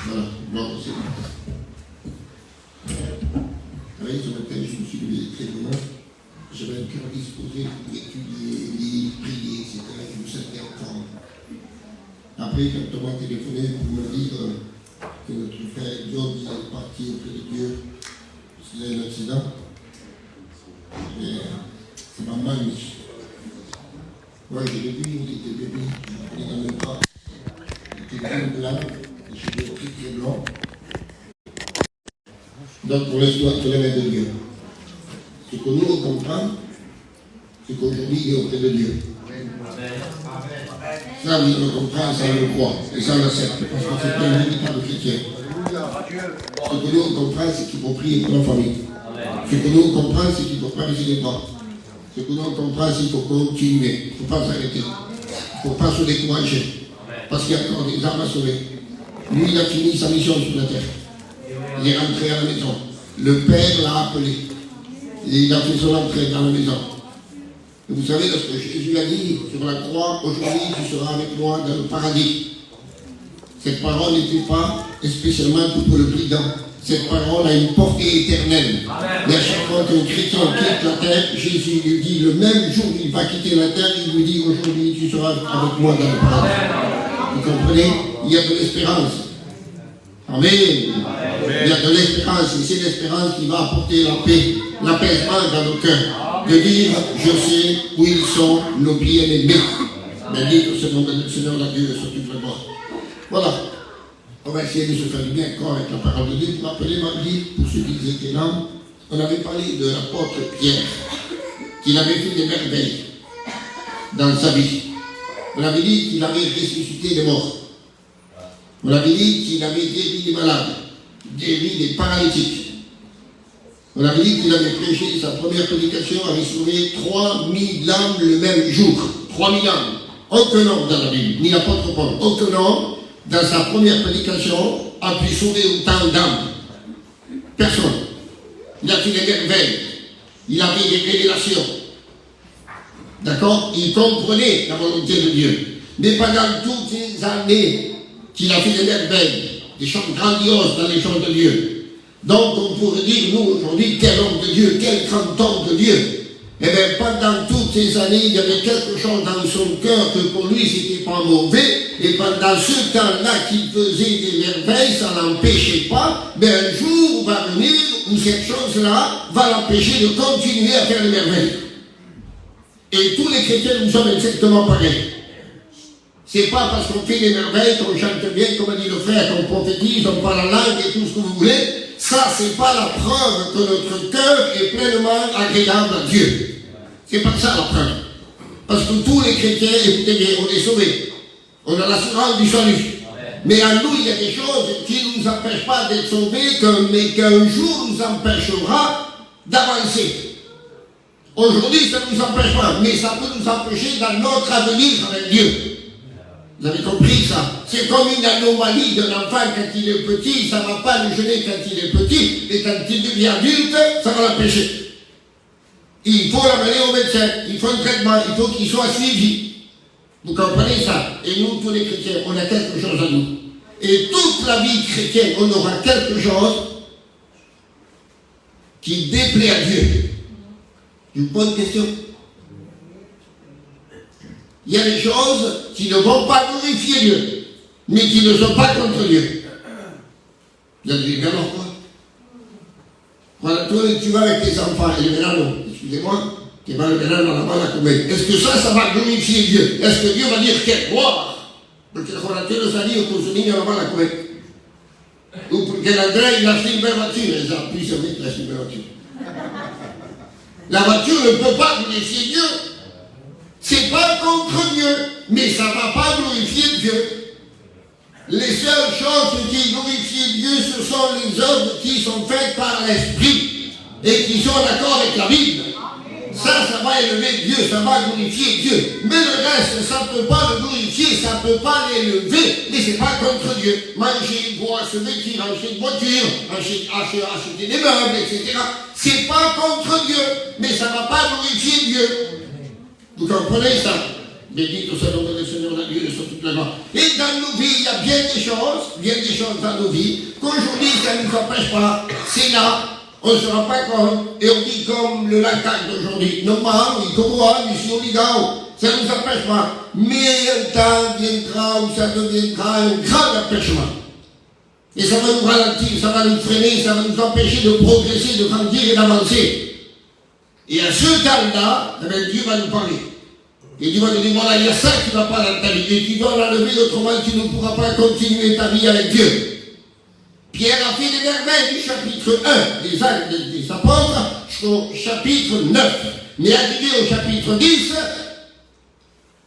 Voilà, bon, c'est bon. Avec ce matin, je me suis levé très loin. J'avais un cœur disposé pour étudier, lire, prier, etc. Je me sentais en forme. Après, quand on m'a téléphoné pour me dire que notre frère John est parti auprès de Dieu, parce qu'il a eu un accident, c'est ma maman. Moi, je l'ai vu, il était bébé, je l'ai pris dans le bras. Il était bien blanc, les cheveux très blancs. Donc, pour l'histoire, c'est la main de Dieu. Ce que nous comprenons, c'est qu'aujourd'hui, il est auprès de Dieu. Ça, oui, on le comprend, ça, on le croit. Et ça, on l'accepte. Parce que c'est un véritable chrétien. Ce que nous comprenons, c'est qu'il faut prier pour la famille. Ce que nous comprenons, c'est qu'il ne faut pas baisser les bras. Ce que nous comprenons, c'est qu'il faut continuer. Il ne faut pas s'arrêter. Il ne faut pas se décourager. Parce qu'il y a encore des âmes à sauver. Lui, il a fini sa mission sur la terre. Il est rentré à la maison. Le Père l'a appelé. Et il a fait son entrée dans la maison. Et vous savez, lorsque Jésus a dit sur la croix, aujourd'hui tu seras avec moi dans le paradis. Cette parole n'était pas spécialement pour le brigand. Cette parole a une portée éternelle. Et à chaque fois qu'un chrétien quitte la terre, Jésus lui dit, le même jour il va quitter la terre, il lui dit, aujourd'hui tu seras avec moi dans le paradis. Vous comprenez? Il y a de l'espérance. Amen. Il y a de l'espérance, et c'est l'espérance qui va apporter la paix, l'apaisement dans nos cœurs. De dire, je sais où ils sont, nos bien-aimés. Mais dire que ce nom de Seigneur, la Dieu, soit toute la gloire. Voilà. On va essayer de se faire du bien encore avec la parole de Dieu. Vous m'appelez Mardi, pour ceux qui étaient là. On avait parlé de l'apôtre Pierre, qu'il avait fait des merveilles dans sa vie. On avait dit qu'il avait ressuscité des morts. On avait dit qu'il avait guéri des malades, guéri des paralytiques. On avait dit qu'il avait prêché sa première prédication, avait sauvé 3000 âmes le même jour. 3000 âmes. Aucun homme dans la Bible, ni l'apôtre Paul, aucun homme dans sa première prédication a pu sauver autant d'âmes. Personne. Il a fait des merveilles. Il avait des révélations. D'accord? Il comprenait la volonté de Dieu. Mais pendant toutes ces années qu'il a fait des merveilles, des choses grandioses dans les choses de Dieu. Donc on pourrait dire, nous aujourd'hui, quel homme de Dieu, quel grand homme de Dieu. Eh bien, pendant toutes ces années, il y avait quelque chose dans son cœur que pour lui, c'était pas mauvais. Et pendant ce temps-là qu'il faisait des merveilles, ça n'empêchait pas. Mais un jour va venir où cette chose-là va l'empêcher de continuer à faire des merveilles. Et tous les chrétiens, nous sommes exactement pareils. C'est pas parce qu'on fait des merveilles, qu'on chante bien, comme a dit le frère, qu'on prophétise, on parle la langue et tout ce que vous voulez. Ça, c'est pas la preuve que notre cœur est pleinement agréable à Dieu. C'est pas ça la preuve. Parce que tous les chrétiens, écoutez bien, on est sauvés. On a l'assurance du salut. Mais en nous, il y a des choses qui ne nous empêchent pas d'être sauvés, mais qu'un jour nous empêchera d'avancer. Aujourd'hui, ça ne nous empêche pas, mais ça peut nous empêcher dans notre avenir avec Dieu. Vous avez compris ça? C'est comme une anomalie d'un enfant quand il est petit, ça ne va pas le gêner quand il est petit, et quand il devient adulte, ça va l'empêcher. Il faut l'amener au médecin, il faut un traitement, il faut qu'il soit suivi. Vous comprenez ça? Et nous, tous les chrétiens, on a quelque chose à nous. Et toute la vie chrétienne, on aura quelque chose qui déplaît à Dieu. Une bonne question. Il y a des choses qui ne vont pas glorifier Dieu, mais qui ne sont pas contre Dieu. Vous avez dit, alors quoi? Voilà, toi, tu vas avec tes enfants, et maintenant, non, excusez-moi, tu vas maintenant dans la main à comer. Est-ce que ça va glorifier Dieu? Est-ce que Dieu va dire quelle gloire? Parce que le Dieu nous a dit au consommer dans la main à comer. Ou pour que l'André, il a acheté une belle voiture, ils ont pu se mettre acheté une belle voiture. La voiture ne peut pas glorifier Dieu. C'est pas contre Dieu, mais ça ne va pas glorifier Dieu. Les seules choses qui glorifient Dieu, ce sont les œuvres qui sont faites par l'Esprit et qui sont en accord avec la Bible. Ça va élever Dieu, ça va glorifier Dieu. Mais le reste, ça ne peut pas le glorifier, ça ne peut pas l'élever, mais ce n'est pas contre Dieu. Manger, boire, se vêtir, acheter une voiture, acheter des meubles, etc. C'est pas contre Dieu, mais ça ne va pas glorifier Dieu. Vous comprenez ça? Béni que soit le nom du Seigneur, la Dieu, soit toute Et dans nos vies, il y a bien des choses dans nos vies, qu'aujourd'hui, ça ne nous empêche pas. C'est là, on ne se rend pas compte, et on dit comme le latin d'aujourd'hui, non, il comprend, ici au Ligao, ça ne nous empêche pas. Mais un temps viendra où ça deviendra un grand empêchement. Et ça va nous ralentir, ça va nous freiner, ça va nous empêcher de progresser, de grandir et d'avancer. Et à ce temps-là, Dieu va nous parler. Et Dieu va nous dire, voilà, il y a ça qui ne va pas dans ta vie. Et tu dois l'enlever, autrement tu ne pourras pas continuer ta vie avec Dieu. Pierre a fait des merveilles du chapitre 1 des Actes des Apôtres jusqu'au chapitre 9. Mais arrivé au chapitre 10,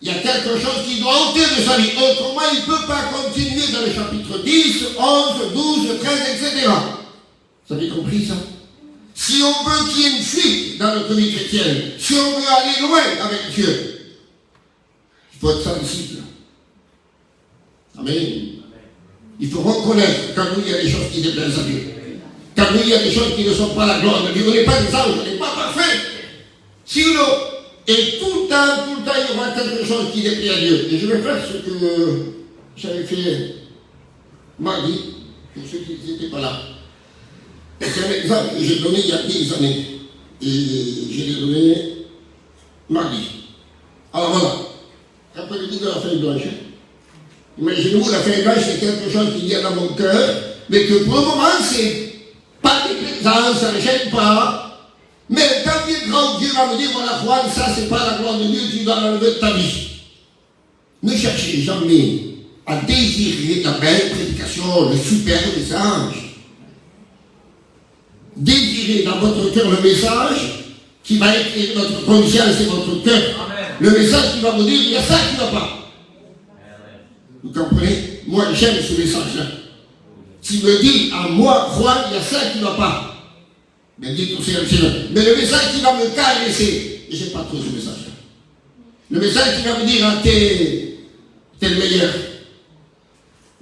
il y a quelque chose qui doit ôter de sa vie. Autrement, il ne peut pas continuer dans le chapitre 10, 11, 12, 13, etc. Vous avez compris ça? Si on veut qu'il y ait une fuite dans notre vie chrétienne, si on veut aller loin avec Dieu, il faut être sensible. Amen. Il faut reconnaître quand nous, il y a des choses qui déplaisent à Dieu. Quand nous, il y a des choses qui ne sont pas la gloire de Dieu. On n'est pas des anges, on n'est pas parfaits. Sinon, et tout le temps, il y aura quelque chose qui déplaît à Dieu. Et je vais faire ce que j'avais fait mardi, pour ceux qui n'étaient pas là. C'est un exemple que j'ai donné il y a des années. Et je l'ai donné mardi. Alors voilà. Rappelez-vous de la feuille blanche. Imaginez-vous, la feuille blanche, c'est quelque chose qui vient dans mon cœur, mais que pour le moment, c'est pas déplaisant, ça ne gêne pas. Mais quand viendra où Dieu va me dire, voilà, Juan, ça, c'est pas la gloire de Dieu, tu dois l'enlever de ta vie. Ne cherchez jamais à désirer la belle prédication, le super message. Désirez dans votre cœur le message qui va éclairer votre conscience et votre cœur. Le message qui va vous dire, il y a ça qui ne va pas. Vous comprenez? Moi, j'aime ce message-là. S'il me dit à moi, Juan, il y a ça qui ne va pas. Mais dites au Seigneur, mais le message qui va me caresser, et je n'ai pas trop ce message-là. Le message qui va me dire, ah, t'es le meilleur.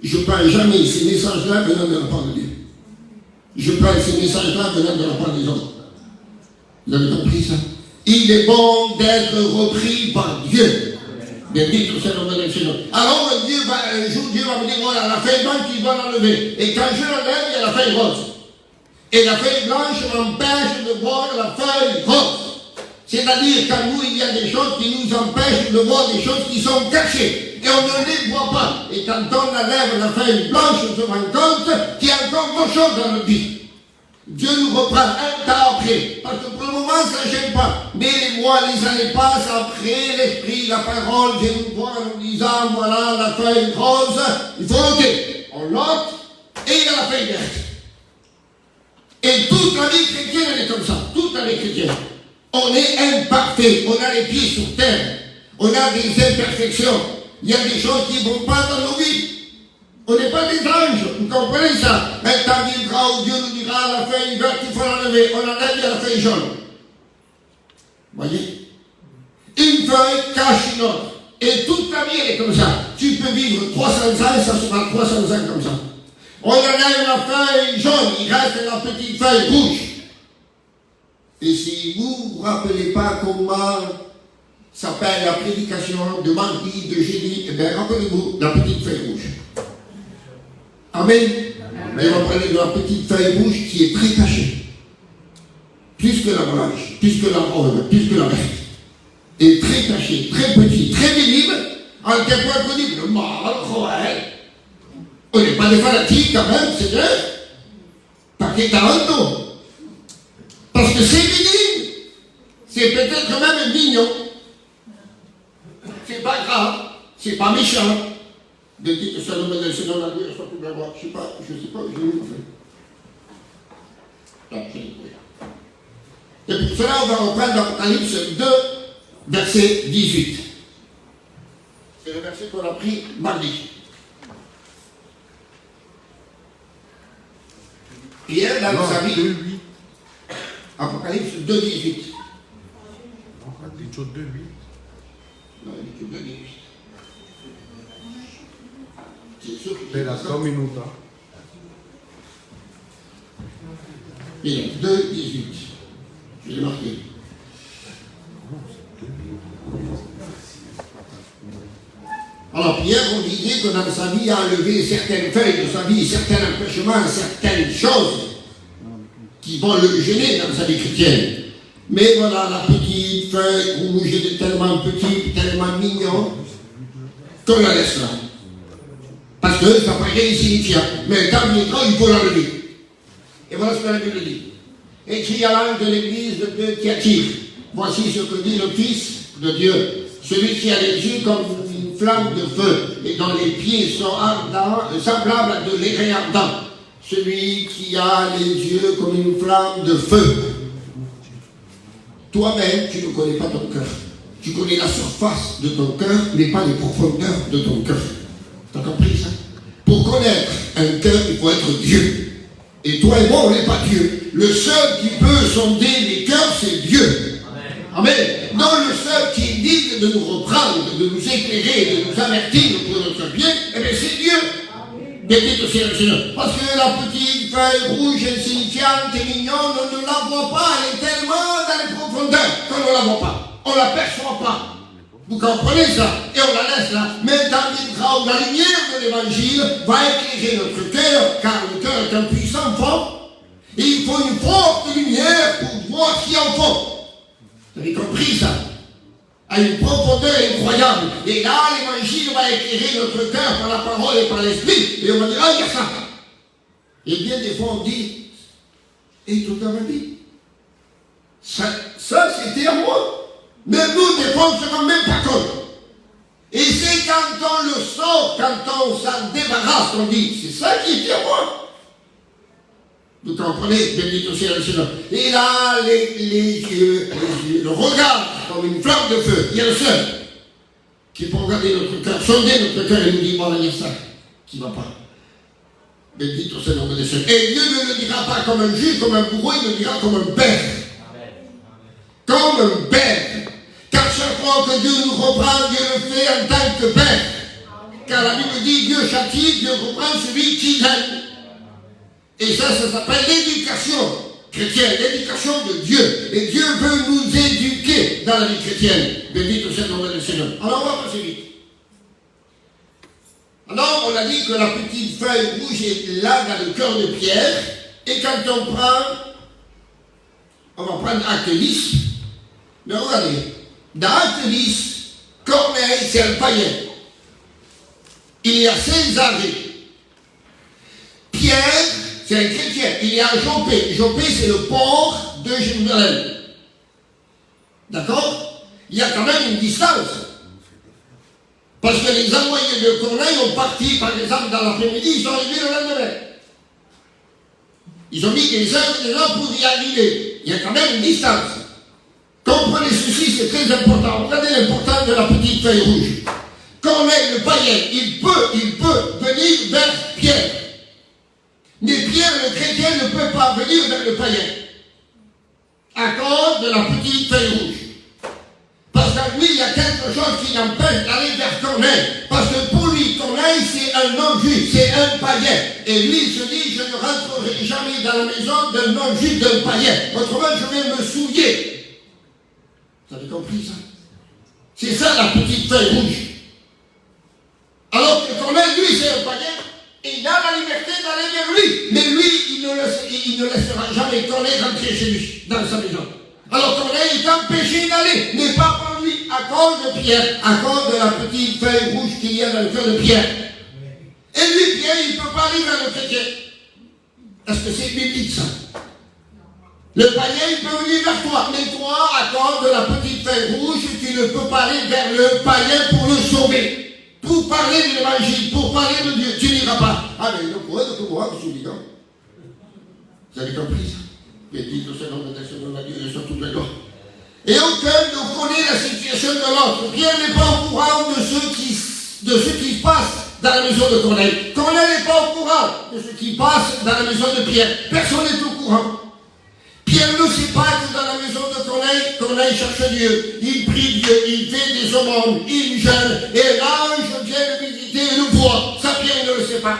Je ne prends jamais ces messages-là venant de la part de Dieu. Je prends ces messages-là venant de la part des hommes. Vous avez compris ça? Il est bon d'être repris par Dieu. Bendito sea el nombre del Señor. Alors un jour Dieu va me dire, voilà, la feuille blanche, tu dois l'enlever. Et quand je l'enlève, il y a la feuille rose. Et la feuille blanche m'empêche de voir la feuille rose. C'est-à-dire qu'en nous, il y a des choses qui nous empêchent de voir des choses qui sont cachées. Et on ne les voit pas. Et quand on enlève la feuille blanche, on se rend compte qu'il y a encore d'autres choses dans notre vie. Dieu nous reprend un temps après. Parce que pour le moment, ça ne gêne pas. Mais les mois, les années passent, après l'esprit, la parole, Dieu nous voit en nous disant, voilà la feuille rose, il faut noter. On note, et il y a la feuille verte. Et toute la vie chrétienne, elle est comme ça. Toute la vie chrétienne. On est imparfait. On a les pieds sur terre. On a des imperfections. Il y a des choses qui ne vont pas dans nos vies. On n'est pas des anges. Vous comprenez ça? Un temps viendra où Dieu nous dira, la feuille verte, il faut l'enlever. On enlève, il y a la feuille jaune. Voyez? Une feuille cache une autre. Et toute la vie, elle est comme ça. Tu peux vivre 300 ans, ça sera 300 ans comme ça. On enlève la feuille jaune, il reste la petite feuille rouge. Et si vous ne vous rappelez pas comment s'appelle la prédication de mardi, de jeudi, eh bien rappelez-vous la petite feuille rouge. Amen. Et on va parler de la petite feuille rouge qui est très cachée. Plus que la blanche, plus que la rose, plus que la verte. Et très cachée, très petite, très minime, en tel point qu'on dit, le mal, on n'est pas des fanatiques quand même, c'est vrai. Pas qu'il y ait parce que c'est minime. C'est peut-être même mignon. C'est pas grave. C'est pas méchant. De dire que ça nous met dans le Seigneur la vie, soit plus la voir. Je sais pas, je l'ai vu en fait. Et pour cela, on va reprendre l'Apocalypse 2, verset 18. C'est le verset qu'on a pris mardi. Pierre, dans sa vie, Apocalypse 2, 18. Dicho 2, 8. Non, il dit 2, 18. Espera, 2 minutos. Bien, 2, 18. Je l'ai marqué. Alors, Hier, on disait que dans sa vie, il a enlevé certaines feuilles de sa vie, certains empêchements, certaines choses qui vont le gêner dans sa vie chrétienne. Mais voilà, la petite feuille rouge, elle est tellement petite, tellement mignon, qu'on la laisse là. Parce que ça paraît insignifiant. Mais quand il faut l'enlever. Et voilà ce que la Bible dit. Écrit à l'ange de l'église de Thyatire. Voici ce que dit le Fils de Dieu. Celui qui a les yeux comme une flamme de feu et dont les pieds sont ardents, semblables à de l'airain ardent. Celui qui a les yeux comme une flamme de feu. Toi-même, tu ne connais pas ton cœur. Tu connais la surface de ton cœur, mais pas les profondeurs de ton cœur. Tu as compris ça? Pour connaître un cœur, il faut être Dieu. Et toi et moi, on n'est pas Dieu. Le seul qui peut sonder les cœurs, c'est Dieu. Amen. Non, le seul qui est digne de nous reprendre, de nous éclairer, de nous avertir pour notre bien, eh bien c'est Dieu. Béni au ciel, Seigneur. Parce que la petite feuille rouge, insignifiante et mignonne, on ne la voit pas. Elle est tellement dans les profondeurs qu'on ne la voit pas. On ne l'aperçoit pas. Vous comprenez ça? Et on la laisse là. Mais dans l'hydra ou la lumière de l'évangile va éclairer notre cœur, car le cœur est un puissant fond. Et il faut une forte lumière pour voir ce qui est en fond. Vous avez compris ça? À une profondeur incroyable. Et là, l'évangile va éclairer notre cœur par la parole et par l'esprit. Et on va dire, ah, il y a ça. Et bien des fois, on dit, et tout dans ma vie. Ça c'était à moi. Mais nous, des fois, on ne se rend même pas compte. Et c'est quand on le sort, quand on s'en débarrasse, on dit, c'est ça qui était à moi. Vous comprenez? Béni au ciel, Seigneur. Et là, les yeux, le regard, comme une flamme de feu. Il y a le seul qui peut regarder notre cœur, sonder notre cœur et nous dire, voilà, il y a ça qui ne va pas. Béni au Seigneur des cieux. Et Dieu ne le dira pas comme un juge, comme un bourreau, il le dira comme un père. Comme un père. Car chaque fois que Dieu nous reprend, Dieu le fait en tant que père. Car la Bible dit, Dieu châtie, Dieu reprend celui qui aime. Et ça s'appelle l'éducation chrétienne, l'éducation de Dieu. Et Dieu veut nous éduquer dans la vie chrétienne. Béni au Seigneur des Seigneurs. Alors on va passer vite. Alors on a dit que la petite feuille rouge est là dans le cœur de Pierre. Et quand on va prendre acte 10. Mais regardez, dans acte 10, Corneille c'est un païen. Il y a Césarée. Pierre, c'est un chrétien. Il est à Joppé. Joppé, c'est le port de Jérusalem. D'accord? Il y a quand même une distance. Parce que les envoyés de Corneille ont parti, par exemple, dans l'après-midi, ils sont arrivés le lendemain. Ils ont mis des heures et des heures pour y arriver. Il y a quand même une distance. Comprenez ceci, c'est très important. Regardez l'importance de la petite feuille rouge. Corneille, le païen, il peut venir vers Pierre. Mais Pierre, le chrétien, ne peut pas venir vers le païen à cause de la petite feuille rouge. Parce que lui, il y a quelque chose qui l'empêche d'aller vers Corneille. Parce que pour lui, Corneille, c'est un non-juif, c'est un païen. Et lui, il se dit, je ne rentrerai jamais dans la maison d'un non-juif, d'un païen. Autrement, je vais me souiller. Vous avez compris ça? C'est ça la petite feuille rouge. Alors que Corneille, lui, c'est un païen. Et il a la liberté d'aller vers lui. Mais lui, il ne laissera jamais Corneille rentrer chez lui, dans sa maison. Alors Corneille est empêché d'aller, mais pas par lui, à cause de Pierre, à cause de la petite feuille rouge qu'il y a dans le cœur de Pierre. Et lui, Pierre, il ne peut pas aller vers le chrétien. Est-ce que c'est biblique ça? Le païen, il peut venir vers toi, mais toi, à cause de la petite feuille rouge, tu ne peux pas aller vers le païen pour le sauver. Pour parler de l'évangile, pour parler de Dieu, tu n'iras pas. Ah mais donc, ouais, donc moi, je suis dedans. Vous avez compris ça? Béni au Seigneur de Dieu, sur toutes les doigts. Et aucun ne connaît la situation de l'autre. Pierre n'est pas au courant de ce qui passe dans la maison de Corneille. Corneille n'est pas au courant de ce qui passe dans la maison de Pierre. Personne n'est au courant. Pierre ne sait pas que dans la maison de Corneille cherche Dieu. Il prie Dieu, il fait des aumônes, il jeûne. Et l'ange vient le visiter et le voit. Ça, Pierre ne le sait pas.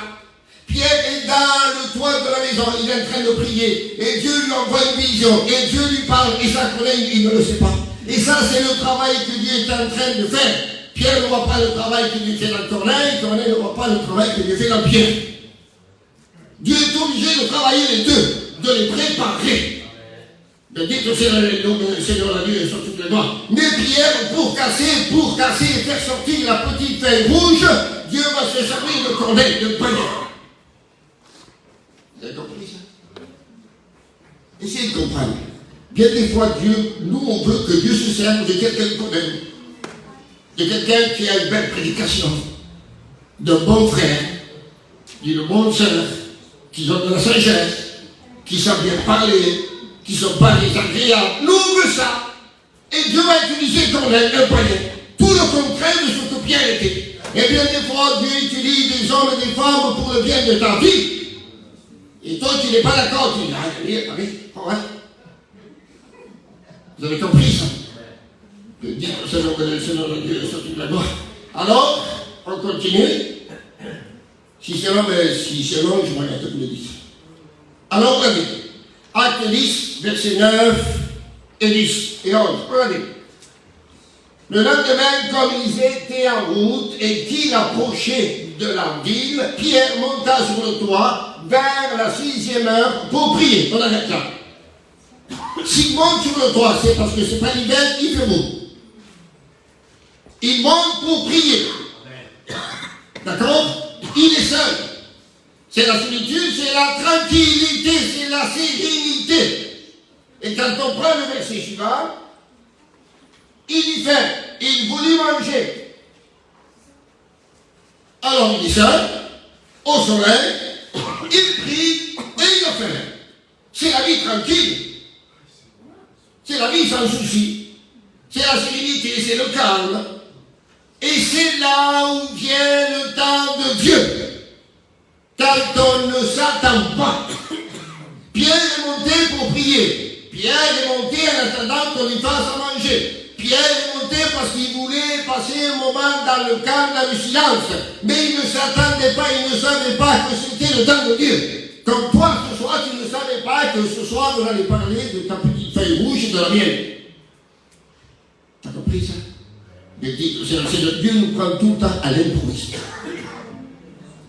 Pierre est dans le toit de la maison, il est en train de prier. Et Dieu lui envoie une vision. Et Dieu lui parle. Et ça, Corneille, il ne le sait pas. Et ça, c'est le travail que Dieu est en train de faire. Pierre ne voit pas le travail que Dieu fait dans Corneille ne voit pas le travail que Dieu fait dans Pierre. Dieu est obligé de travailler les deux, de les préparer. De dire que c'est le Seigneur la Dieu sur toutes les doigts. Mais Pierre, pour casser et faire sortir la petite feuille rouge, Dieu va se servir de Corneille, de Païen. Vous avez compris ça? Essayez de comprendre. Bien des fois, Dieu, nous, on veut que Dieu se serve de quelqu'un qu'on aime. De quelqu'un qui a une belle prédication. D'un bon frère, d'une bonne sœur, qui ont de la sagesse, qui savent bien parler, qui ne sont pas désagréables. Nous, on veut ça. Et Dieu va utiliser Corneille, un païen. Tout le contraire de ce que Pierre était. Et bien des fois, Dieu utilise des hommes et des femmes pour le bien de ta vie. Et toi, tu n'es pas d'accord, tu dis, ah, vous avez compris ça? Je dis que c'est le Seigneur de Dieu sur toute la gloire. Alors, on continue. Si c'est long, je m'en ai tout le 10. Alors, regardez. Acte 10, versets 9 et 10 et 11. Regardez. Le lendemain, comme ils étaient en route et qu'il approchait de la ville, Pierre monta sur le toit vers la 6e heure pour prier. On arrête là. S'il monte sur le toit, c'est parce que c'est pas l'hiver, il fait beau. Il monte pour prier. D'accord? Il est seul. C'est la solitude, c'est la tranquillité, c'est la sérénité. Et quand on prend le verset suivant, il y fait, il voulut manger. Alors il est seul, au soleil, il prie et il a faim. C'est la vie tranquille. C'est la vie sans souci. C'est la sérénité, c'est le calme. Et c'est là où vient le temps de Dieu. Quand on ne s'attend pas. Pierre est monté pour prier. Pierre est monté en attendant qu'on lui fasse à manger. Pierre est monté parce qu'il voulait passer un moment dans le calme, dans le silence. Mais il ne s'attendait pas, il ne savait pas que c'était le temps de Dieu. Comme toi, ce soir, tu ne savais pas que ce soir, vous allez parler de ta petite feuille rouge et de la mienne. T'as compris ça? C'est le Dieu nous prend tout le temps à l'improviste.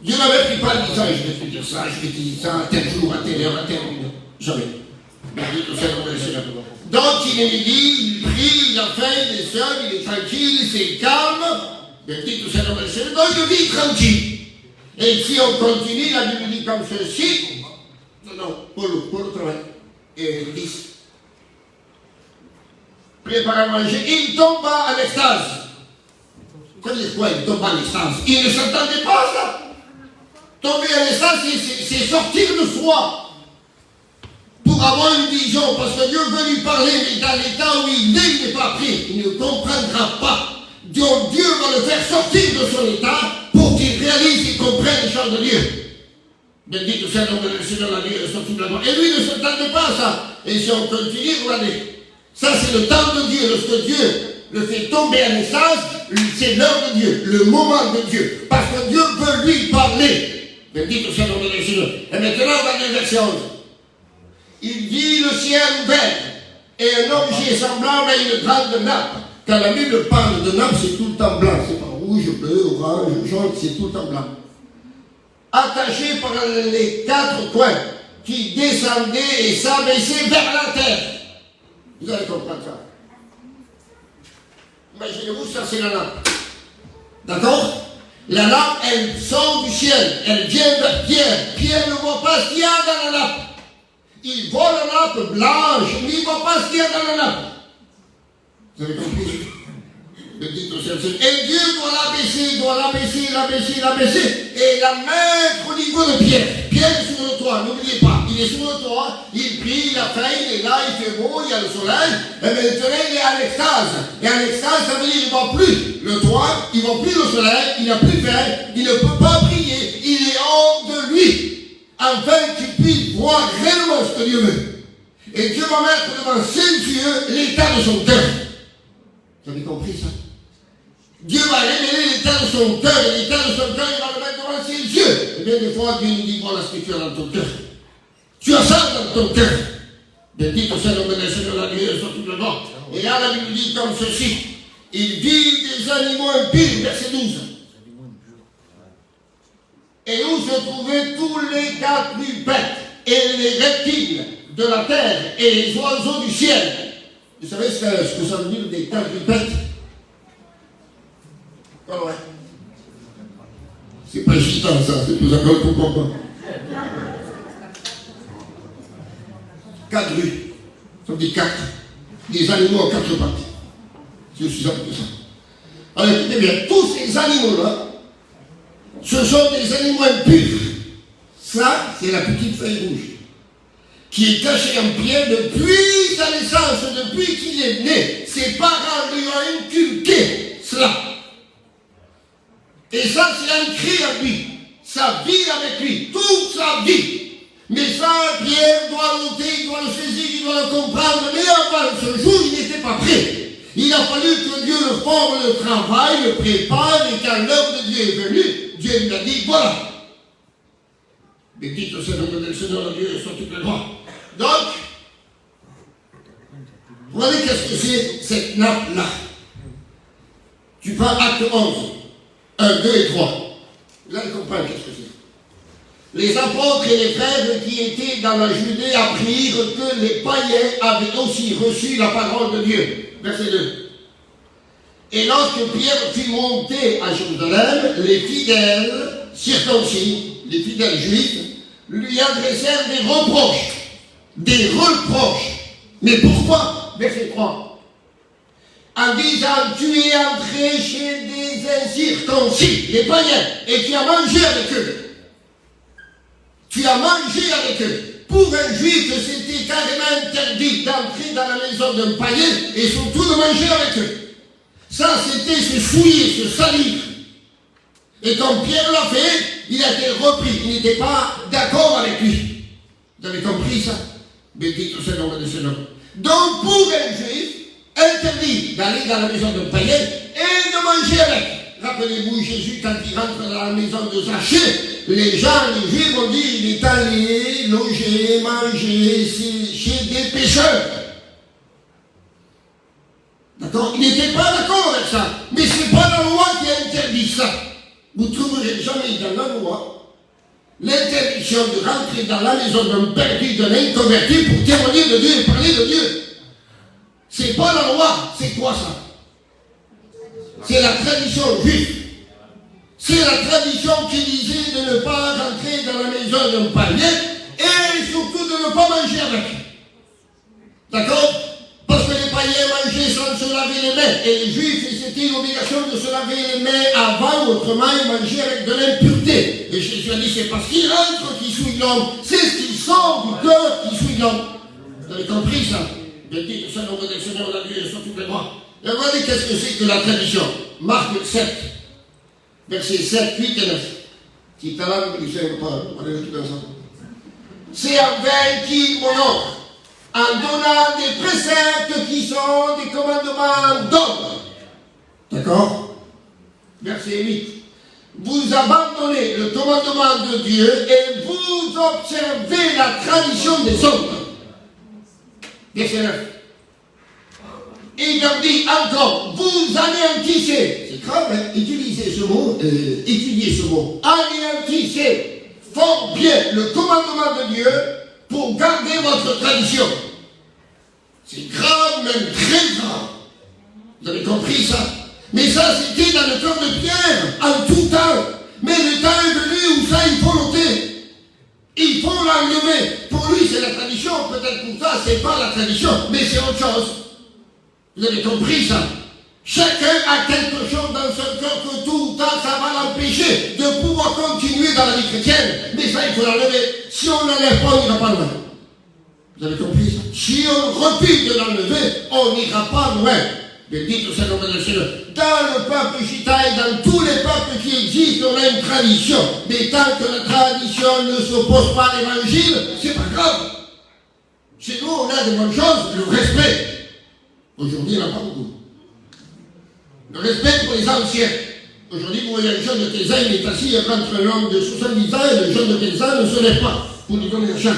Dieu n'avait pris pas le disant, je vais te dire ça, je vais te dire ça, à tel jour, à telle heure, à telle minute. Jamais. Donc il est dit, il prie, il a faim, il est seul, il est tranquille, c'est calme. Bendito sea le nom du Seigneur. Donc il vit tranquille. Et si on continue, la Bible dit comme ceci. Non, pour le travail. Et 10. Prépare à manger, il tomba à l'extase. Vous savez quoi, il tomba à l'extase? Il ne s'attendait pas à ça. Tomber à l'extase, c'est sortir de soi. Pour avoir une vision, parce que Dieu veut lui parler, mais dans l'état où il n'est pas pris, il ne comprendra pas. Donc Dieu va le faire sortir de son état pour qu'il réalise et comprenne les choses de Dieu. Bendito sea le nom du Seigneur, la Dieu, sur toute la gloire. Et lui ne s'attendait pas à ça. Et si on continue, regardez. Ça, c'est le temps de Dieu. Lorsque Dieu le fait tomber à l'extase, c'est l'heure de Dieu, le moment de Dieu. Parce que Dieu veut lui parler. Bendito sea le nom du Seigneur. Et maintenant, on va lire verset 11. Il dit le ciel ouvert et un objet semblable à une grande nappe. Quand la Bible parle de nappe, c'est tout le temps blanc. C'est pas rouge, bleu, orange, jaune, c'est tout le temps blanc. Attaché par les 4 coins qui descendaient et s'abaissaient vers la terre. Vous allez comprendre ça. Imaginez-vous, ça c'est la nappe. D'accord? La nappe, elle sort du ciel. Elle vient vers Pierre. Pierre ne voit pas ce qu'il y a dans la nappe. Il voit la nappe blanche, mais il ne voit pas ce qu'il y a dans la nappe. Vous avez compris? Et Dieu doit l'abaisser, et la mettre au niveau de Pierre. Pierre est sur le toit, n'oubliez pas. Il est sur le toit, il prie, il a faim, il est là, il fait beau, il y a le soleil. Et maintenant, il est à l'extase. Et à l'extase, ça veut dire qu'il ne voit plus le toit, il ne voit plus le soleil, il n'a plus faim, il ne peut pas prier, il est hors de lui. Afin qu'il puisse voir réellement ce que Dieu veut. Et Dieu va mettre devant ses yeux l'état de son cœur. Vous avez compris ça? Dieu va révéler l'état de son cœur, et l'état de son cœur, il va le mettre devant ses yeux. Et bien des fois, Dieu nous dit, voilà ce que tu as dans ton cœur. Tu as ça dans ton cœur. Bendito sea le nom du Seigneur, la Dieu, sur tout le monde. Et là, la Bible dit comme ceci. Il dit des animaux impurs, verset 12. Et où se trouvaient tous les quadrupèdes et les reptiles de la terre et les oiseaux du ciel. Vous savez ce que ça veut dire des quadrupèdes? Ah ouais. C'est pas gitan ça, c'est plus encore pour comprendre. Quadru, ça veut dire quatre. Des animaux à quatre pattes. C'est aussi simple que ça. Alors écoutez bien, tous ces animaux-là, ce sont des animaux impurs. Ça, c'est la petite feuille rouge, qui est cachée en pierre depuis sa naissance, depuis qu'il est né. Ses parents lui ont inculqué cela. Et ça, c'est ancré en lui. Ça vit avec lui, toute sa vie. Mais ça, Pierre doit noter, il doit le saisir, il doit le comprendre. Mais avant ce jour, il n'était pas prêt. Il a fallu que Dieu le forme, le travaille, le prépare, et quand l'heure de Dieu est venue, Dieu lui a dit, voilà. Bédite au Seigneur de Seigneur, Dieu soit toute la gloire. Donc, vous voyez qu'est-ce que c'est cette nappe-là? Tu prends acte 11, 1, 2 et 3. Là, il comprend qu'est-ce que c'est. Les apôtres et les frères qui étaient dans la Judée apprirent que les païens avaient aussi reçu la parole de Dieu. Verset 2. Et lorsque Pierre fut monté à Jérusalem, les fidèles circoncis, les fidèles juifs, lui adressèrent des reproches. Des reproches. Mais pourquoi? Verset 3. En disant, tu es entré chez des incirconcis, les païens, et tu as mangé avec eux. Tu as mangé avec eux. Pour un juif, c'était carrément interdit d'entrer dans la maison d'un païen et surtout de manger avec eux. Ça, c'était se souiller, se salir. Et comme Pierre l'a fait, il a été repris. Il n'était pas d'accord avec lui. Vous avez compris ça? Bédit au Seigneur des Seigneurs. Donc, pour un juif, interdit d'aller dans la maison d'un païen et de manger avec. Rappelez-vous, Jésus, quand il rentre dans la maison de Zachée, les gens, les juifs ont dit, il est allé loger, manger chez des pécheurs. D'accord? Il n'était pas d'accord avec ça. Mais ce n'est pas la loi qui interdit ça. Vous ne trouverez jamais dans la loi l'interdiction de rentrer dans la maison d'un perdu, d'un inconverti pour témoigner de Dieu et parler de Dieu. C'est pas la loi. C'est quoi ça? C'est la tradition juive. C'est la tradition qui disait de ne pas rentrer dans la maison d'un païen et surtout de ne pas manger avec. D'accord? Parce que les païens mangeaient sans se laver les mains. Et les juifs, c'était l'obligation de se laver les mains avant, ou autrement, ils mangeaient avec de l'impureté. Et Jésus a dit, c'est parce qu'ils rentrent qui souillent l'homme. C'est ce qui sort du cœur qui souille l'homme. Vous avez compris ça? Je dis que ça, nom de Seigneur, la Dieu, sur toutes les voies. Et regardez qu'est-ce que c'est que la tradition. Marc 7, versets 7, 8 et 9. Qui t'a là, vous ne savez pas, on est tout ensemble. C'est en vain qui honore, en donnant des préceptes qui sont des commandements d'ordre. D'accord? Verset 8. Vous abandonnez le commandement de Dieu et vous observez la tradition des hommes. Verset 9. Il leur dit encore, vous anéantissez, c'est grave, hein, utilisez ce mot, étudiez ce mot, anéantissez fort bien le commandement de Dieu pour garder votre tradition. C'est grave, même très grave. Vous avez compris ça? Mais ça, c'était dans le cœur de Pierre, en tout temps. Mais le temps est venu où ça, il faut l'ôter. Il faut l'enlever. Pour lui, c'est la tradition. Peut-être pour toi, c'est pas la tradition, mais c'est autre chose. Vous avez compris ça? Chacun a quelque chose dans son cœur que tout le temps, ça va l'empêcher de pouvoir continuer dans la vie chrétienne. Mais ça, il faut l'enlever. Si on n'enlève pas, on n'ira pas loin. Vous avez compris ça? Si on refuse de l'enlever, on n'ira pas loin. Mais dites au Seigneur de Seigneur, dans le peuple gitan et dans tous les peuples qui existent, on a une tradition. Mais tant que la tradition ne s'oppose pas à l'évangile, c'est pas grave. Chez nous, on a de bonnes choses, le respect. Aujourd'hui, il n'y en a pas beaucoup. Le respect pour les anciens. Aujourd'hui, vous voyez un jeune de 15 ans, il est assis entre un homme de 70 ans et le jeune de 15 ans ne se lève pas pour lui donner la chance.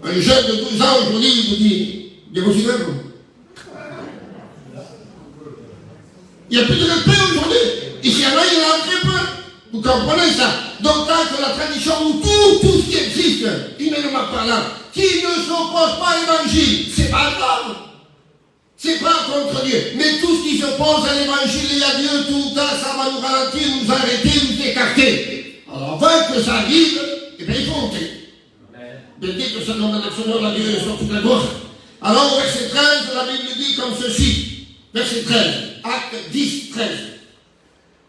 Un jeune de 12 ans, aujourd'hui, il vous dit, il est aussi même. Il n'y a plus de respect aujourd'hui. Ici, il y en a très peu. Vous comprenez ça? Donc, tant que la tradition ou tout ce qui existe, humainement parlant, qui ne s'oppose pas à l'évangile, c'est pas grave. C'est pas contre Dieu. Mais tout ce qui s'oppose à l'évangile et à Dieu, tout ça, ça va nous ralentir, nous arrêter, nous écarter. Alors, avant que ça arrive, eh bien, il faut monter. Bendito soit le nom de Seigneur, la Dieu sur toute la gloire. Alors, au verset 13, la Bible dit comme ceci. Verset 13, acte 10, 13.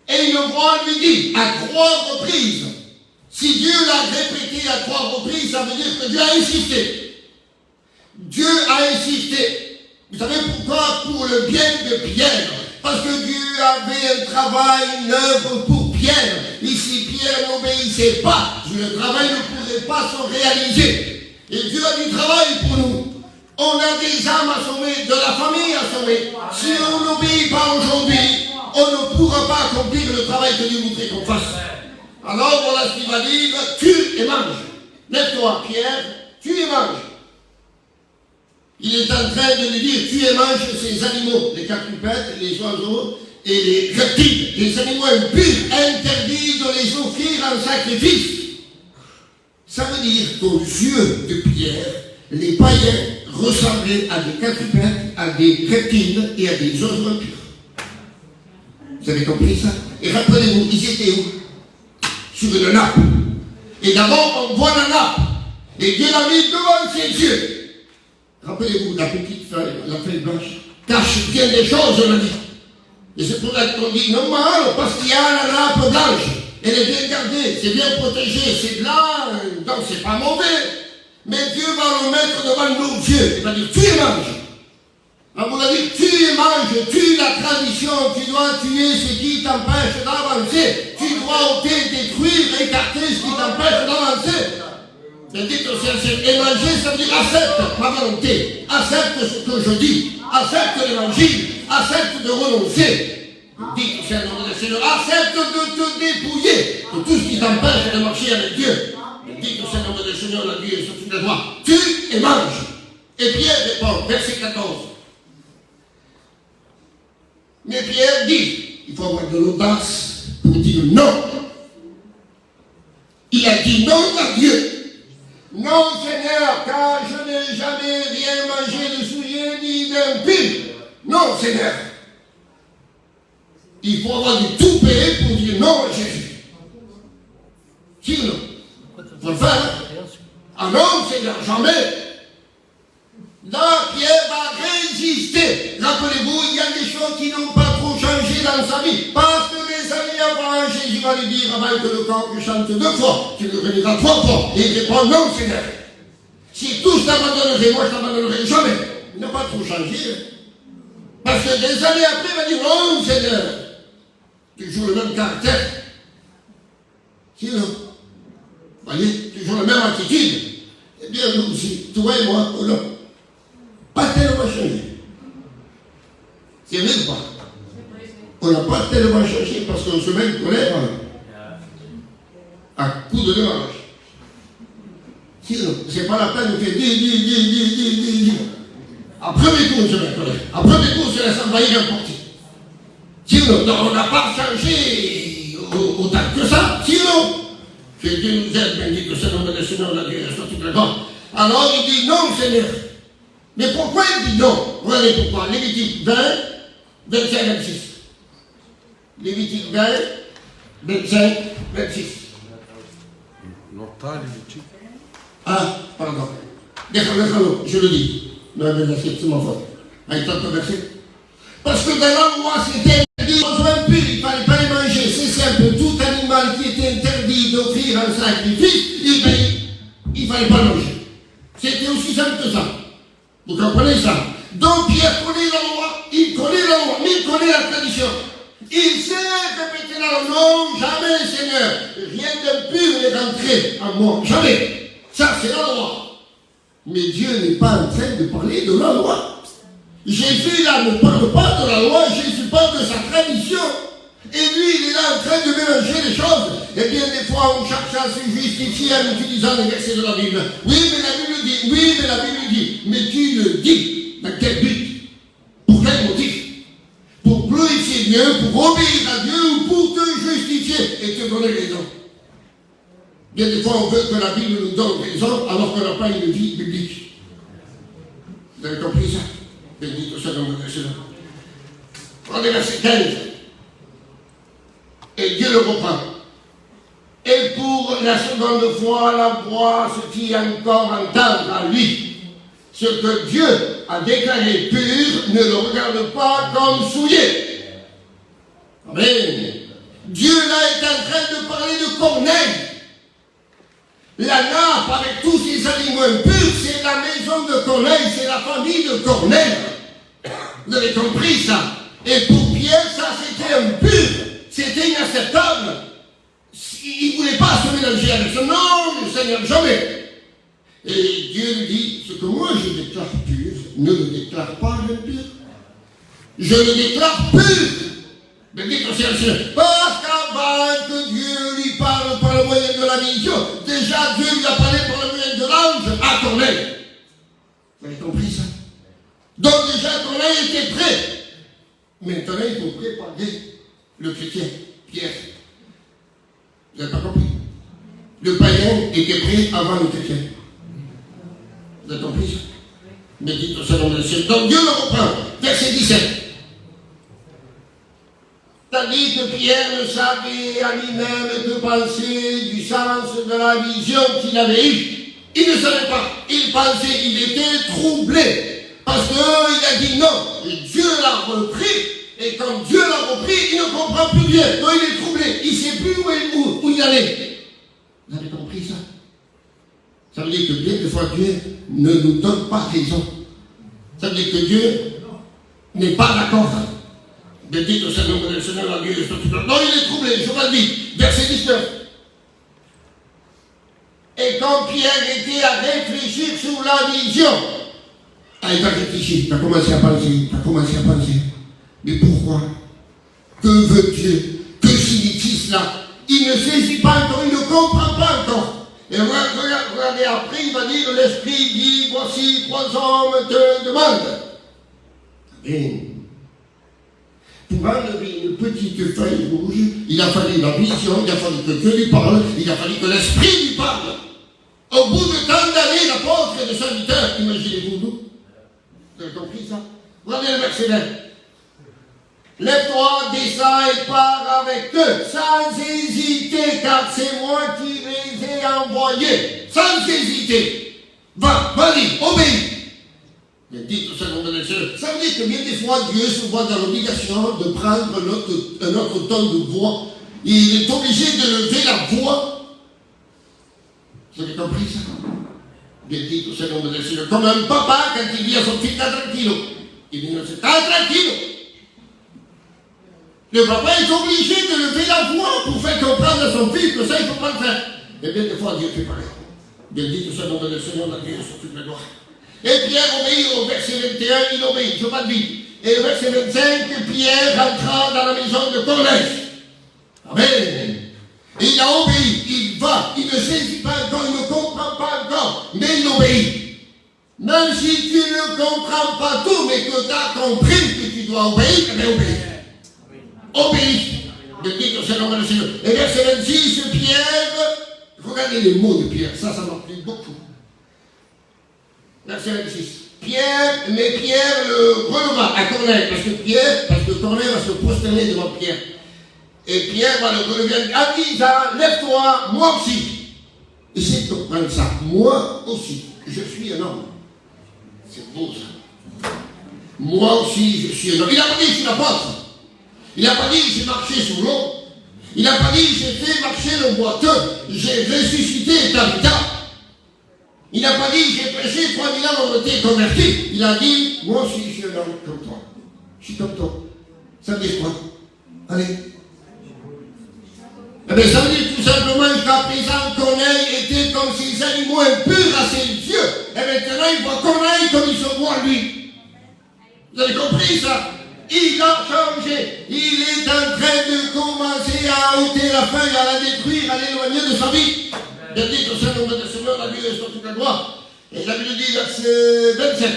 Et une voix lui dit, à 3 reprises. Si Dieu l'a répété à 3 reprises, ça veut dire que Dieu a insisté. Dieu a insisté. Vous savez pourquoi? Pour le bien de Pierre. Parce que Dieu avait un travail, une œuvre pour Pierre. Et si Pierre n'obéissait pas, le travail ne pourrait pas se réaliser. Et Dieu a du travail pour nous. On a des âmes à sauver, de la famille à sauver. Si on n'obéit pas aujourd'hui, on ne pourra pas accomplir le travail que Dieu voudrait qu'on fasse. Alors voilà ce qu'il va dire, tue et mange. Lève-toi, Pierre, tue et mange. Il est en train de lui dire, tue et mange ces animaux, les quadrupèdes, les oiseaux et les reptiles, les animaux impurs, interdits de les offrir en sacrifice. Ça veut dire qu'aux yeux de Pierre, les païens ressemblaient à des quadrupèdes, à des reptiles et à des oiseaux impurs. Vous avez compris ça? Et rappelez-vous, ils étaient où? Sur une nappe. Et d'abord, on voit la nappe. Et Dieu l'a mis devant ses yeux. Rappelez-vous, la petite feuille, la feuille blanche, cache bien des choses, on a dit. Et c'est pour ça qu'on dit normal, parce qu'il y a la nappe blanche. Elle est bien gardée, c'est bien protégé, c'est blanc, donc c'est pas mauvais. Mais Dieu va le mettre devant nos yeux. Il va dire, tu et mange. On vous l'a dit, tu et mange, tue la tradition, tu dois tuer ce qui t'empêche d'avancer. Tu dois ôter, détruire, écarter ce qui t'empêche d'avancer. Mais dites au Seigneur, et manger, ça veut dire accepte ma volonté, accepte ce que je dis, accepte l'évangile, accepte de renoncer. Dites au Seigneur, accepte de te dépouiller de tout ce qui t'empêche de marcher avec Dieu. Dites au Seigneur, la vie est sur toute la voie. Tue et mange. Et Pierre répond, verset 14. Mais Pierre dit, il faut avoir de l'audace pour dire non. Il a dit non à Dieu. Non, Seigneur, car je n'ai jamais rien mangé de souillé ni d'impur. Non, Seigneur. Il faut avoir du tout payé pour dire non à Jésus. Si ou non? Il faut le faire. Hein? Ah non, Seigneur, jamais. Là, Pierre va résister. Rappelez-vous, il y a des choses qui n'ont pas trop changé dans sa vie. Parce que les années avant, Jésus va lui dire, avant que le corps chante 2 fois, tu le reniras 3 fois. Et il répond, non, Seigneur. Si tous t'abandonneraient, moi je t'abandonnerai jamais. Il n'a pas trop changé. Parce que des années après, il va dire, non, Seigneur. Toujours le même caractère. Sinon, voyez, toujours la même attitude. Eh bien, nous aussi, toi et moi, on n'a pas tellement changé. C'est vrai ou pas? On n'a pas tellement changé parce qu'on se met une colère à coup de démarrage. Sinon, c'est pas la peine de faire dis. Après mes coups, je me colère. Après mes coups, je laisse envahir un portier. Sinon, on n'a pas changé autant que ça. Sinon, que Dieu nous aide, bendit que c'est le nom de Seigneur, la Dieu, sur toute la gloire. Alors il dit non, Seigneur. Mais pourquoi il dit non? Regardez pourquoi. Lévitique 20, 25, 26. Lévitique 20, 25, 26. Ah, pardon. Déjalo, je le dis. Non, mais c'est mon faute. Avec tant de versets. Parce que dans la loi, c'était interdit aux impurs, il ne fallait pas les manger. C'est simple, tout animal qui était interdit d'offrir un sacrifice, il ne fallait pas manger. C'était aussi simple que ça. Vous comprenez ça? Donc Pierre connaît la loi, il connaît la loi, mais il connaît la tradition. Il sait répéter la loi. Non, jamais, Seigneur. Rien d'impur n'est rentré en moi. Jamais. Ça, c'est la loi. Mais Dieu n'est pas en train de parler de la loi. Jésus, là, ne parle pas de la loi, Jésus parle de sa tradition. Et lui, il est là en train de mélanger les choses. Et bien, des fois, on cherche à se justifier en utilisant les versets de la Bible. Oui, mais la Bible dit. Oui, mais la Bible dit. Mais tu le dis. Dans quel but? Pour quel motif? Pour glorifier Dieu, justifier et te donner raison. Bien des fois, on veut que la Bible nous donne raison alors qu'on n'a pas une vie biblique. Vous avez compris ça? Béni tout ça dans votre Seigneur. Prenez verset 15. Et Dieu le reprend. Et pour la seconde fois, la voix se fit encore entendre à lui. Ce que Dieu a déclaré pur, ne le regarde pas comme souillé. Amen. Dieu là est en train de parler de Corneille. La nappe avec tous ces animaux impurs, c'est la maison de Corneille, c'est la famille de Corneille. Vous avez compris ça? Et pour Pierre, ça c'était impur, c'était inacceptable. Il ne voulait pas se mélanger avec ça. Non, le Seigneur, jamais. Et Dieu lui dit, ce que moi je déclare pur, ne le déclare pas impur. Je le déclare pur. Mais dites au Seigneur, parce qu'avant que Dieu lui parle par le moyen de la vision, déjà Dieu lui a parlé par le moyen de l'ange à Corneille. Vous avez compris ça? Donc déjà Corneille était prêt. Maintenant il faut préparer le chrétien, Pierre. Vous n'avez pas compris? Le païen était prêt avant le chrétien. Vous avez compris ça? Mais dites au Seigneur de ciel. Donc Dieu le reprend. Verset 17. C'est-à-dire que Pierre ne savait à lui-même que penser du sens de la vision qu'il avait eue. Il ne savait pas. Il pensait, il était troublé. Parce qu'il a dit non. Et Dieu l'a repris. Et quand Dieu l'a repris, il ne comprend plus bien. Donc il est troublé. Il ne sait plus où il allait. Vous avez compris ça? Ça veut dire que bien des fois Dieu ne nous donne pas raison. Ça veut dire que Dieu n'est pas d'accord. De dire au Seigneur, le Seigneur a Dieu, non, il est troublé, je vous le dis, verset 19. Et quand Pierre était à réfléchir sur la vision, il a réfléchi, il a commencé à penser, mais pourquoi? Que veut Dieu? Que signifie cela? Il ne saisit pas encore, il ne comprend pas encore. Et regardez, après, il va dire, l'Esprit dit, voici 3 hommes te demandent. Amen. Pour enlever une petite feuille rouge, il a fallu la vision, il a fallu que Dieu lui parle, il a fallu que l'Esprit lui parle. Au bout de tant d'années, l'apôtre et le serviteur, imaginez-vous, nous? Vous avez compris ça? Regardez le verset 20. Lève-toi, descends et pars avec eux, sans hésiter, car c'est moi qui les ai envoyés. Sans hésiter. Va, vas-y, obéis. Dites au Seigneur de Dieu. Ça veut dire que bien des fois, Dieu se voit dans l'obligation de prendre un autre ton de voix. Il est obligé de lever la voix. Vous avez compris ça? Bien dit au Seigneur de Dieu. Comme un papa, quand il dit à son fils, t'as tranquille. Il dit, non, c'est t'as tranquille. Le papa est obligé de lever la voix pour faire comprendre à son fils que ça, il ne faut pas le faire. Et bien des fois, Dieu fait pareil. Bien dit au Seigneur de Dieu, sur toute la gloire. Et Pierre obéit au verset 21, il obéit, je pas dit. Et au verset 25, Pierre entra dans la maison de Corneille. Amen. Et il a obéi, il va, il ne saisit pas encore, il ne comprend pas encore, mais il obéit. Même si tu ne comprends pas tout, mais que tu as compris que tu dois obéir, mais obéis. Obéis. Béni au Seigneur de Dieu. Et verset 26, Pierre, regardez les mots de Pierre, ça m'a plu beaucoup. Verset 26. Pierre le releva à Corneille, parce que Corneille va se prosterner devant Pierre. Et Pierre va le relever, Avisa, lève-toi, moi aussi. Essayez de comprendre ça. Moi aussi, je suis un homme. C'est beau ça. Moi aussi, je suis un homme. Il n'a pas dit je suis l'apôtre. Il n'a pas dit j'ai marché sur l'eau. Il n'a pas dit j'ai fait marcher le boiteux. J'ai ressuscité Tabitha. Il n'a pas dit j'ai prêché 3000 ans, on été convertis. Il a dit moi aussi je suis un homme comme toi. Je suis comme toi. Ça veut dire quoi? Allez. Eh bien, ça veut dire tout simplement qu'à présent, Corneille était comme ces animaux impurs à ses yeux. Et maintenant, il voit Corneille comme il se voit lui. Vous avez compris ça? Il a changé. Il est en train de commencer à ôter la feuille, à la détruire, à l'éloigner de sa vie. Il dit au Seigneur de Seigneur, la Bible est sur toute la gloire. Et la Bible dit, verset 27.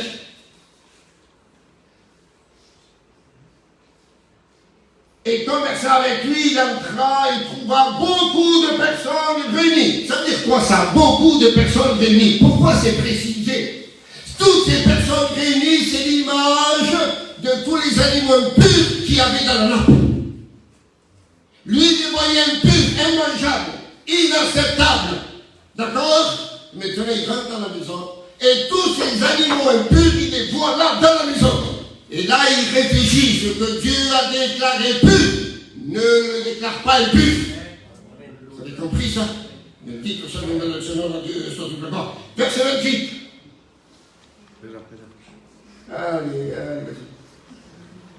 Et conversa avec lui il entra et trouva beaucoup de personnes réunies. Ça veut dire quoi ça? Beaucoup de personnes réunies. Pourquoi c'est précisé? Toutes ces personnes réunies, c'est l'image de tous les animaux impurs qu'il y avait dans la nappe. Lui, il voyait impur, immangeable, inacceptable. D'accord? Maintenant, il rentre dans la maison. Et tous ces animaux impurs, il les voit là dans la maison. Et là, il réfléchit. Ce que Dieu a déclaré pur, ne le déclare pas impur. Vous avez compris ça? Le titre, ça nous met le Seigneur à Dieu, soit tout le monde. Verset 28. Allez.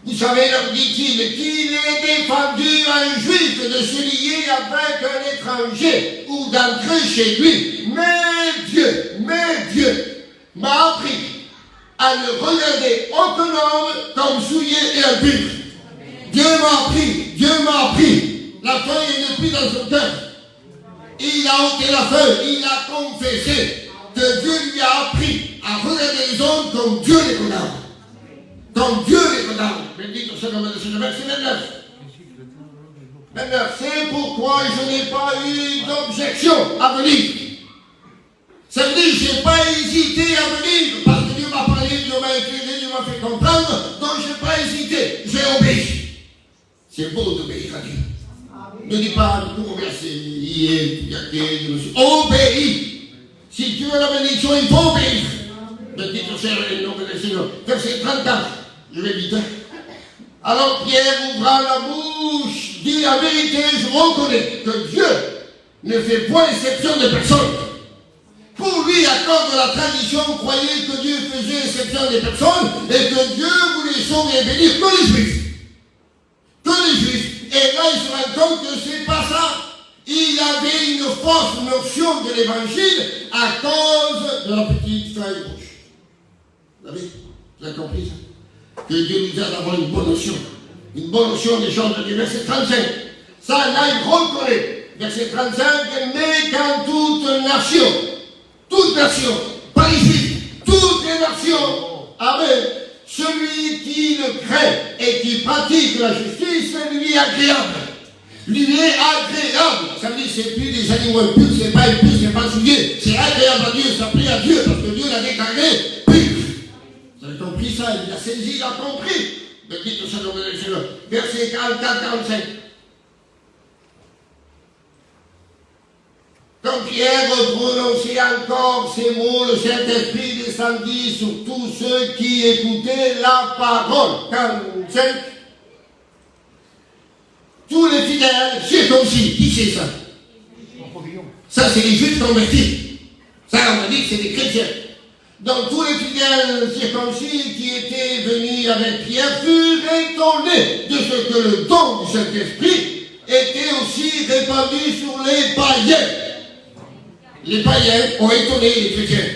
Vous savez, leur dit-il, qu'il est défendu à un juif de se lier avec un étranger ou d'entrer chez lui. Mais Dieu m'a appris à ne regarder aucun homme comme souillé et impur. Dieu m'a appris. La feuille n'est plus dans son cœur. Il a ôté la feuille, il a confessé que Dieu lui a appris à regarder les hommes comme Dieu les regarde. Comme Dieu les regarde. Bendito soit le nom de Dieu. Verset 29. C'est pourquoi je n'ai pas eu d'objection à venir. Ça veut dire que je n'ai pas hésité à venir, parce que Dieu m'a parlé, Dieu m'a éclairé, Dieu m'a fait comprendre, donc je n'ai pas hésité, j'ai obéi. C'est beau d'obéir à Dieu. Ne dis pas, pour verser, obéis. Si tu veux la bénédiction, il faut obéir. Bendito soit le nom de Seigneur. Verset 34, je vais vite. Alors Pierre ouvra la bouche, dit la vérité, je reconnais que Dieu ne fait point exception de personne. Pour lui, à cause de la tradition, croyait que Dieu faisait exception des personnes et que Dieu voulait sauver et bénir que les Juifs. Que les Juifs. Et là, il se rend compte que c'est pas ça. Il avait une fausse notion de l'évangile à cause de la petite feuille rouge. Vous avez compris ça? Que Dieu nous aide à avoir une bonne notion. Une bonne notion des choses de Dieu. Verset 35. Ça, là, il reconnaît. Verset 35. Mais quand toute nation, pas les Juifs, toutes les nations, amen, celui qui le craint et qui pratique la justice, lui est agréable. Lui est agréable. Ça veut dire que c'est plus des animaux impurs, c'est pas impur, c'est pas souillé. C'est agréable à Dieu, ça plaît à Dieu, parce que Dieu l'a déclaré pur. Vous avez compris ça, il a saisi, il a compris. Mais dites au Seigneur de Seigneur. Verset 44-45. Quand Pierre prononçait encore ces mots, le Saint-Esprit descendit sur tous ceux qui écoutaient la parole. 45. Tous les fidèles circoncis. Qui c'est ça? Ça, c'est les Juifs convertis. Ça, on a dit que c'est des chrétiens. Donc, tous les fidèles circoncis qui étaient venus avec Pierre furent étonnés de ce que le don du Saint-Esprit était aussi répandu sur les païens. Les païens ont étonné les chrétiens.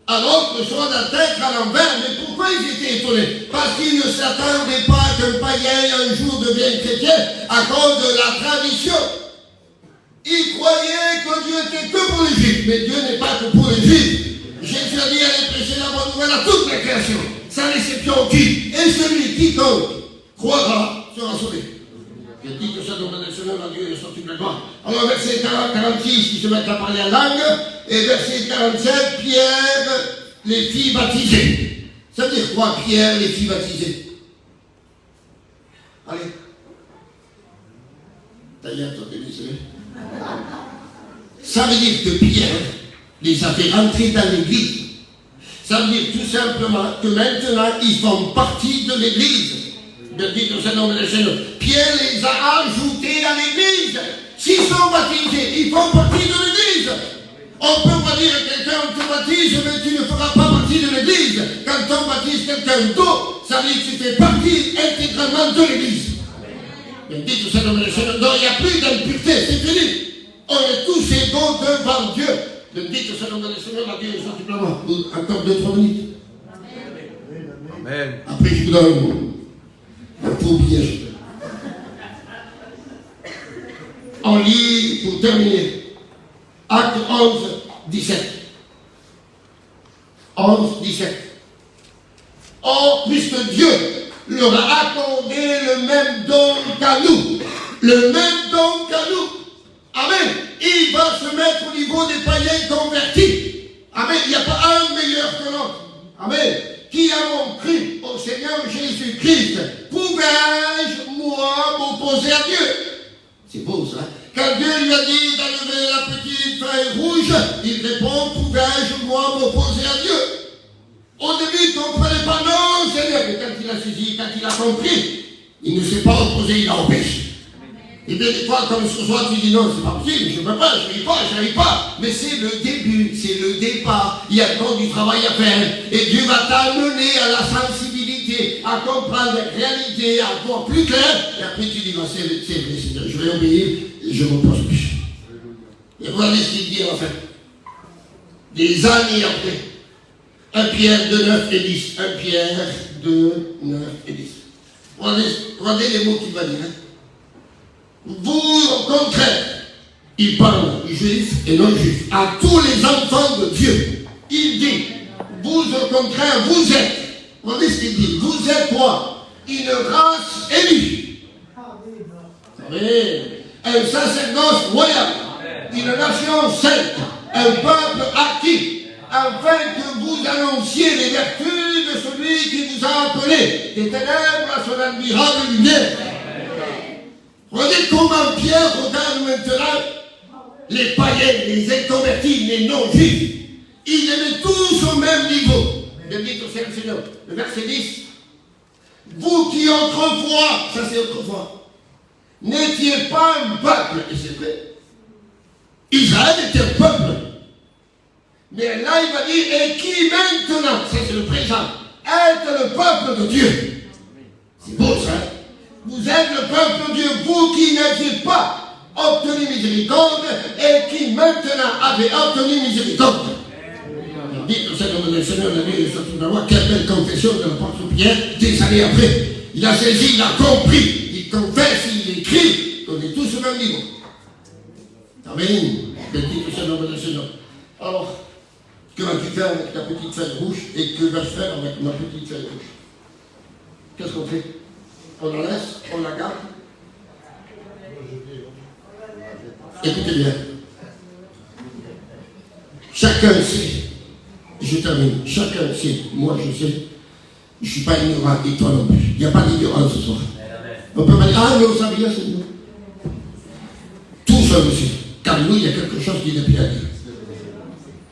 Alors que soit la tête à l'envers, mais pourquoi ils étaient étonnés? Parce qu'ils ne s'attendaient pas qu'un païen un jour devienne chrétien à cause de la tradition. Ils croyaient que Dieu était que pour les Juifs, mais Dieu n'est pas que pour les Juifs. Jésus a dit allez prêcher la bonne nouvelle à toute la création, sans exception qui, et celui qui croira sera sauvé. Je dis que ça doit être le Seigneur à Dieu et sortir de la gloire. Alors verset 46, ils se mettent à parler en langue, et verset 47, Pierre les fit baptiser. Ça veut dire quoi, Pierre les fit baptiser? Allez. D'ailleurs, ça veut dire que Pierre les a fait rentrer dans l'église. Ça veut dire tout simplement que maintenant ils font partie de l'église. Pierre les a ajoutés à l'église. S'ils sont baptisés, ils font partie de l'église. On peut pas dire à quelqu'un, on te baptise, mais tu ne feras pas partie de l'église. Quand on baptise quelqu'un d'autre, ça veut dire que tu fais partie intégralement de l'église. Donc il n'y a plus d'impureté, c'est fini. On est tous égaux devant Dieu. Donc dites au Seigneur de Seigneur, la Dieu est sorti pour moi. Encore 2-3 minutes. Amen. Après, je vous donne un faux piège. On lit, pour terminer, Acte 11, 17. 11, 17. Or, puisque Dieu leur a accordé le même don qu'à nous, niveau des païens convertis. Amen. Il n'y a pas un meilleur que l'autre. Amen. Qui avons cru au Seigneur Jésus-Christ, pouvais-je, moi, m'opposer à Dieu? C'est beau ça. Quand Dieu lui a dit d'enlever la petite feuille rouge, il répond, pouvais-je, moi, m'opposer à Dieu? Au début, il ne comprenait pas, non, Seigneur. Mais quand il a saisi, quand il a compris, il ne s'est pas opposé, il a obéi. Et bien des fois, comme ce soir, tu dis non, c'est pas possible, je ne peux pas, je n'arrive pas. Mais c'est le début, c'est le départ. Il y a encore du travail à faire. Et Dieu va t'amener à la sensibilité, à comprendre la réalité, à voir plus clair. Et après tu dis, non, c'est vrai, Seigneur, je vais obéir et je m'oppose plus. Et regardez ce qu'il dit en fait. Des années après. 1 Pierre 2, 9 et 10. 1 Pierre 2, 9 et 10. Regardez les mots qu'il va dire. Hein. Vous, au contraire, il parle juif et non juif, à tous les enfants de Dieu. Il dit, vous, au contraire, vous êtes, regardez ce qu'il dit, vous êtes quoi? Une race élue. Un sacerdoce royal, une nation sainte, un peuple acquis, afin que vous annonciez les vertus de celui qui vous a appelé des ténèbres à son admirable lumière. Regardez comment Pierre regarde maintenant les païens, les inconvertis, les non-juifs. Ils étaient tous au même niveau. Le dit au Seigneur, le verset 10. Vous qui autrefois, ça c'est autrefois, n'étiez pas un peuple, et c'est vrai. Israël était un peuple. Mais là il va dire, et qui maintenant, ça c'est le présent, est le peuple de Dieu. C'est beau ça. Vous êtes le peuple de Dieu, vous qui n'aviez pas obtenu miséricorde et qui maintenant avez obtenu miséricorde. Dites au Seigneur, quelle belle confession de l'apôtre Pierre des années après. Il a saisi, il a compris, il confesse, il écrit, on est tous au même niveau. Amen. Dites au Seigneur. Alors, que vas-tu faire avec ta petite feuille rouge et que vas-tu faire avec ma petite feuille rouge? Qu'est-ce qu'on fait? On la laisse, on la garde. Écoutez bien. Chacun sait, je termine, chacun sait, moi je sais, je ne suis pas ignorant et toi non plus. Il n'y a pas d'ignorance ce soir. On peut pas dire, ah mais on savait bien, c'est nous. Tout ça le sait. Car nous, il y a quelque chose qui n'est plus à dire.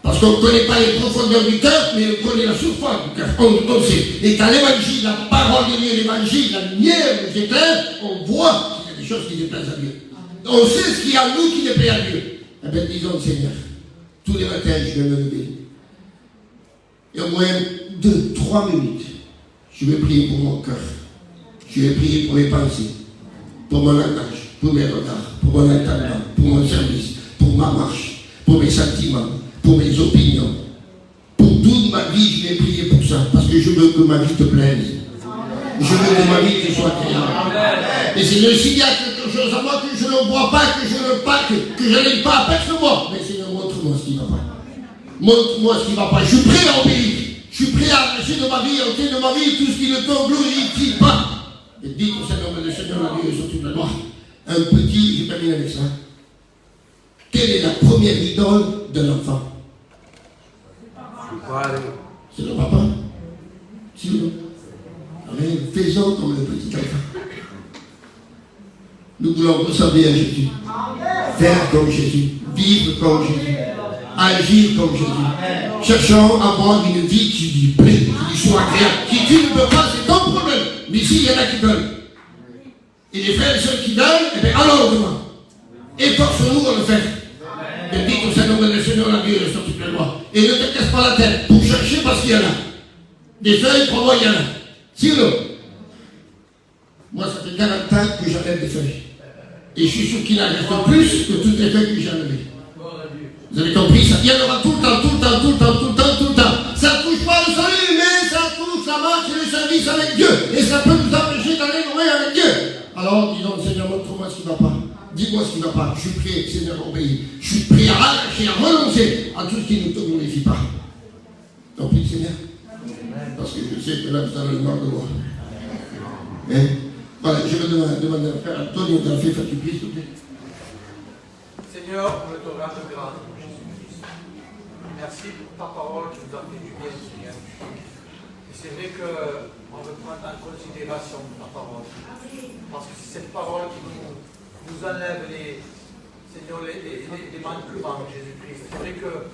Parce qu'on ne connaît pas les profondeurs du cœur, mais on connaît la surface du cœur. On sait. Et quand l'évangile, la parole de Dieu, l'évangile, la lumière nous éclaire, on voit qu'il y a des choses qui déplaisent à Dieu. On sait ce qu'il y a en nous qui déplaît à Dieu. Eh bien, disons, Seigneur, tous les matins, je vais me lever. Et au moins 2-3 minutes, je vais prier pour mon cœur. Je vais prier pour mes pensées, pour mon langage, pour mes regards, pour mon entendement, pour mon service, pour ma marche, pour mes sentiments, pour mes opinions. Pour toute ma vie, je vais prier pour ça, parce que je veux que ma vie te plaise. Je veux que ma vie te soit agréable. Et Seigneur, s'il y a quelque chose à moi que je ne vois pas, que je n'ai pas apercevoir, mais Seigneur, montre-moi ce qui ne va pas. Montre-moi ce qui ne va pas. Je suis prêt à obéir. Je suis prêt à arracher de ma vie, à ôter de ma vie tout ce qui ne te glorifie pas. Et dites au Seigneur, le Seigneur a Dieu sur toute la gloire. Un petit, je termine avec ça. Quelle est la première idole de l'enfant? C'est le papa. C'est le Amen. Faisons comme le petit enfant. Nous voulons ressembler à Jésus. Faire comme Jésus. Vivre comme Jésus. Agir comme Jésus. Cherchons à avoir une vie qui lui plaît, qui lui soit agréable. Si tu ne peux pas, c'est ton problème. Mais ici, il y en a qui veulent. Et les frères et ceux qui veulent, eh bien, alors demain. Efforçons-nous à le faire. Et dites au Seigneur, le Seigneur la Dieu sur toute la loi. Et ne te casse pas la tête pour chercher parce qu'il y en a. Des feuilles, pour moi, il y en a. Sinon, moi, ça fait 40 ans que j'enlève des feuilles. Et je suis sûr qu'il en reste plus que toutes les feuilles que j'ai enlevées. Vous avez compris ça? Il y en aura tout le temps. Ça ne touche pas le salut, mais ça touche, ça marche le service avec Dieu. Et ça peut nous empêcher d'aller loin avec Dieu. Alors, disons, Seigneur, montre-moi ce qui ne va pas. Dis-moi ce qui ne va pas. Je suis prêt, Seigneur, à obéir. Je suis prêt à arracher, à renoncer à tout ce qui ne te glorifie pas. Donc, prie, Seigneur. Parce que je sais que là, vous avez le mal de moi. Hein? Voilà, je vais demander à Frère Antonio de la fête du Christ, s'il te plaît. Seigneur, on te rend grâce. merci pour ta parole qui nous a fait du bien, Seigneur. Et c'est vrai qu'on veut prendre en considération ta parole. Parce que c'est cette parole qui nous enlève les manquements, Jésus-Christ. C'est vrai que